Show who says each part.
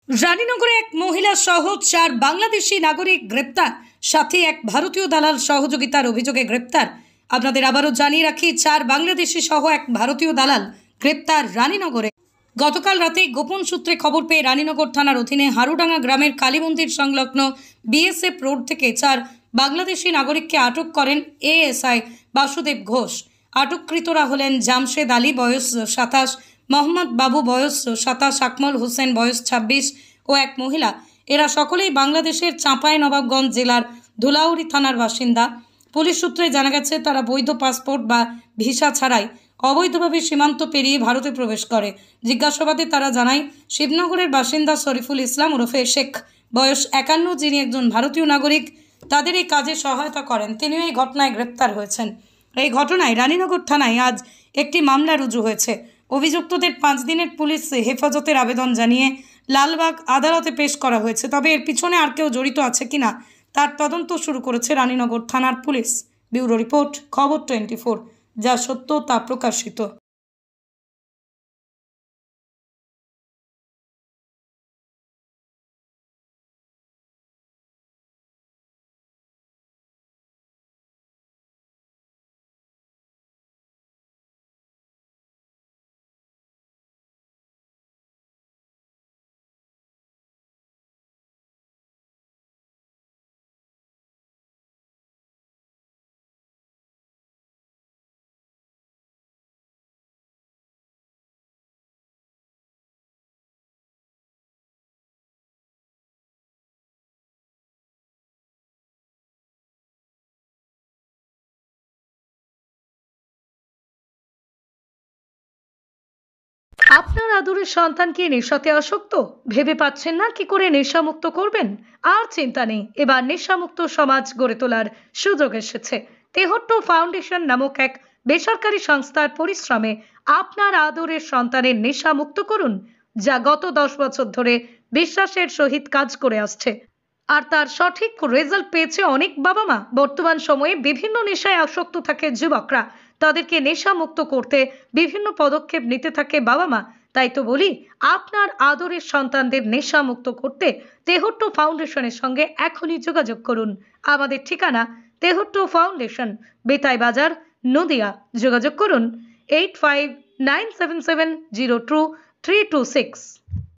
Speaker 1: রানীনগরে এক মহিলা সহ 4 বাংলাদেশি নাগরিক গ্রেপ্তার, সাথে এক ভারতীয় দালাল সহযোগিতার অভিযোগে গ্রেপ্তার। আপনাদের আবারও জানিয়ে রাখি, 4 বাংলাদেশি সহ এক ভারতীয় দালাল গ্রেপ্তার রানীনগরে। গতকাল রাতে গোপন সূত্রে খবর পেয়ে রানীনগর থানার অধীনে হারুডাঙ্গা গ্রামের কালী মন্দির সংলগ্ন বিএসএফ রোড থেকে 4 বাংলাদেশি নাগরিককে আটক করেন এএসআই বাসুদেব ঘোষ। আটককৃতরা হলেন জামশেদ আলী, বয়স 27, মোহাম্মদ বাবু, বয়স 27, আকমল হোসেন, বয়স 26 ও এক মহিলা। এরা সকলেই বাংলাদেশের চাঁপাইনবাবগঞ্জ জেলার ধুলাউড়ি থানার বাসিন্দা। পুলিশ সূত্রে জানা গেছে, তারা বৈধ পাসপোর্ট বা ভিসা ছাড়াই অবৈধভাবে সীমান্ত পেরিয়ে ভারতে প্রবেশ করে। জিজ্ঞাসাবাদে তারা জানায়, শিবনগরের বাসিন্দা শরীফুল ইসলাম ওরফে শেখ, বয়স 51, যিনি একজন ভারতীয় নাগরিক, তাদের এই কাজে সহায়তা করেন। তিনিও এই ঘটনায় গ্রেপ্তার হয়েছেন। এই ঘটনায় রানীনগর থানায় আজ একটি মামলা রুজু হয়েছে। অভিযুক্তদের 5 দিনের পুলিশ হেফাজতের আবেদন জানিয়ে লালবাগ আদালতে পেশ করা হয়েছে। তবে এর পিছনে আর কেউ জড়িত আছে কিনা তার তদন্ত শুরু করেছে রানীনগর থানার পুলিশ। ব্যুরো রিপোর্ট, খবর 24, যা সত্য তা প্রকাশিত। আপনার আদরের সন্তানকে নেশাতে আসক্ত? ভেবে পাচ্ছেন না কি করে নেশামুক্ত করবেন? আর চিন্তা নেই, এবার নেশামুক্ত সমাজ গড়ে তোলার সুযোগ এসেছে। তেহট্ট ফাউন্ডেশন নামক এক বেসরকারি সংস্থার পরিশ্রমে আপনার আদরের সন্তানের নেশামুক্ত করুন, যা গত 10 বছর ধরে বিশ্বাসের সহিত কাজ করে আসছে। আর তার সঠিক রেজাল্ট পেয়েছে অনেক বাবা মা। বর্তমান সময়ে বিভিন্ন নেশায় আসক্ত থাকে যুবকরা, তাদেরকে নেশা মুক্ত করতে বিভিন্ন পদক্ষেপ নিতে থাকে বাবা মা। তাই তো বলি, আপনার আদরের সন্তানদের নেশা মুক্ত করতে তেহট্ট ফাউন্ডেশনের সঙ্গে এখনই যোগাযোগ করুন। আমাদের ঠিকানা তেহট্ট ফাউন্ডেশন, বেতাই বাজার, নদিয়া। যোগাযোগ করুন 8597702326।